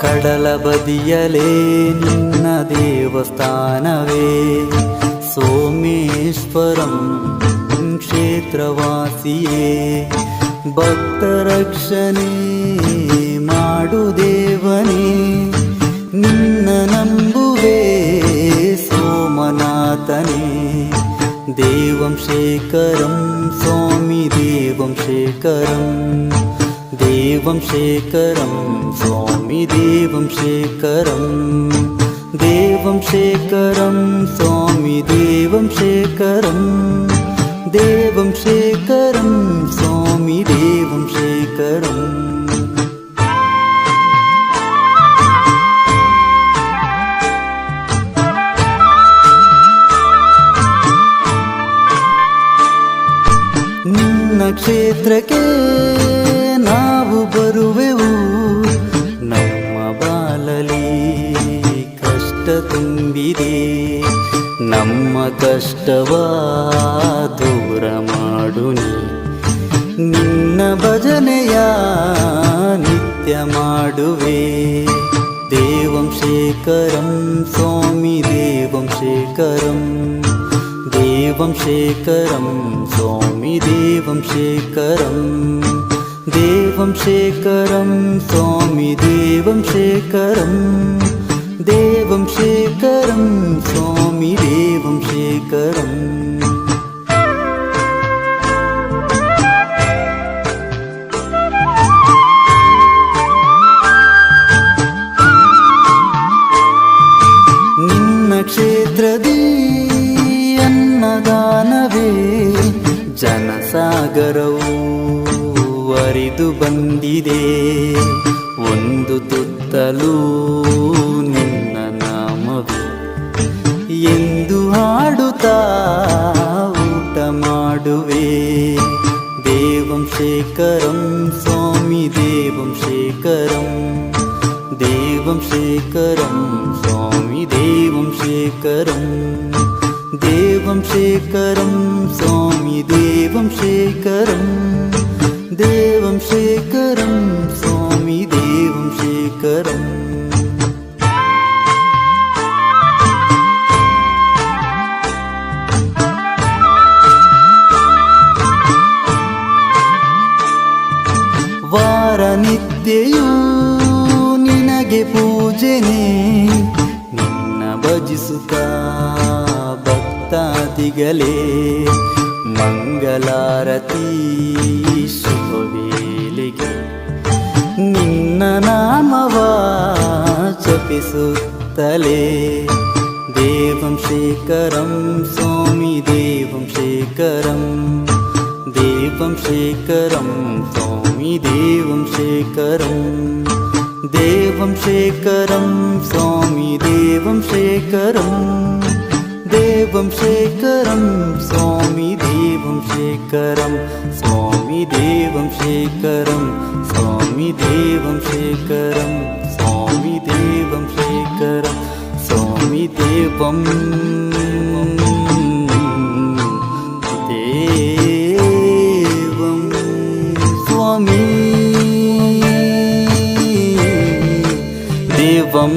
ಕಡಲ ಬದಿಯಲೇ ನಿನ್ನ ದೇವಸ್ಥಾನವೇ ಸೋಮೇಶ್ವರಂ ಕ್ಷೇತ್ರವಾಸಿಯೇ ಭಕ್ತರಕ್ಷಣೆ ಮಾಡು ದೇವನೇ ನಿನ್ನ ನಂಬುವೆ ಸೋಮನಾಥನೇ ದೇವಂ ಶೇಖರಂ ಸ್ವಾಮಿ ದೇವಂ ಶೇಖರಂ ದೇವಂ ಶೇಖರಂ ಸ್ವಾಮಿ ದೇವಂ ಶೇಖರಂ ದೇವಂ ಶೇಖರಂ ಸ್ವಾಮಿ ದೇವಂ ಶೇಖರಂ ದೇವಂ ಶೇಖರಂ ಸ್ವಾಮಿ ದೇವಂ ಶೇಖರಂ ನಿನ್ನ ಕ್ಷೇತ್ರಕ್ಕೆ ನಾವು ಬರುವೆವು ನಮ್ಮ ಬಾಳಲಿ ಕಷ್ಟ ತುಂಬಿದೆ ನಮ್ಮ ಕಷ್ಟವ ದೂರ ಮಾಡು ನೀ ನಿನ್ನ ಭಜನೆಯ ನಿತ್ಯ ಮಾಡುವೆ ದೇವಂ ಶೇಖರಂ ಸ್ವಾಮಿ ದೇವಂ ಶೇಖರಂ ದೇವಂ ಶೇಖರಂ ಸ್ವಾಮಿ ದೇವಂ ಶೇಖರಂ ದೇವಂ ಶೇಖರಂ ಸ್ವಾಮಿ ದೇವಂ ಶೇಖರಂ ದೇವಂ ಶೇಖರಂ ಸ್ವಾಮಿ ದೇವಂ ಶೇಖರಂ ನಿನ್ನ ಕ್ಷೇತ್ರದಿ ಅನ್ನದಾನವೇ ಜನಸಾಗರವು ಹರಿದು ಬಂದಿದೆ ಒಂದು ತುತ್ತಲೂ ನಿನ್ನ ನಾಮವೇ ಎಂದು ಹಾಡುತ್ತಾ ಊಟ ಮಾಡುವೆ ದೇವಂ ಶೇಖರಂ ಸ್ವಾಮಿ ದೇವಂ ಶೇಖರಂ ದೇವಂ ಶೇಖರಂ ಸ್ವಾಮಿ ದೇವಂ ಶೇಖರಂ ದೇವಂ ಶೇಖರಂ ಸ್ವಾಮಿ ದೇವಂ ಶೇಖರಂ ದೇವಂ ಶೇಖರಂ ಸ್ವಾಮಿ ದೇವಂ ಶೇಖರಂ ವಾರ ನಿತ್ಯೆಯೂ ನಿನಗೆ ಪೂಜೆನೆ ನಿನ್ನ ಭಜಿಸುತ್ತಾ ಭಕ್ತಾದಿಗಳೇ ಮಂಗಲಾರತಿ ಶುಭವೇಳೆಗೆ ನಿನ್ನ ನಾಮವ ಜಪಿಸುತ್ತಲೇ ದೇವಂ ಶೇಖರಂ ಸ್ವಾಮಿ ದೇವಂ ಶೇಖರಂ ದೇವಂ ಶೇಖರಂ ಸ್ವಾಮಿ ದೇವಂ ಶೇಖರಂ ದೇವಂ ಶೇಖರಂ ಸ್ವಾಮಿ ದೇವಂ ಶೇಖರಂ ದೇವಂ ಶೇಖರಂ ಸ್ವಾಮಿ ದೇವಂ ಶೇಖರಂ ಸ್ವಾಮಿ ದೇವಂ ಶೇಖರಂ ಸ್ವಾಮಿ ದೇವಂ ಶೇಖರಂ ಸ್ವಾಮಿ ದೇವಂ ಶೇಖರಂ ಸ್ವಾಮಿ ದೇವಂ ದೇವಂ ಸ್ವಾಮಿ ದೇವಂ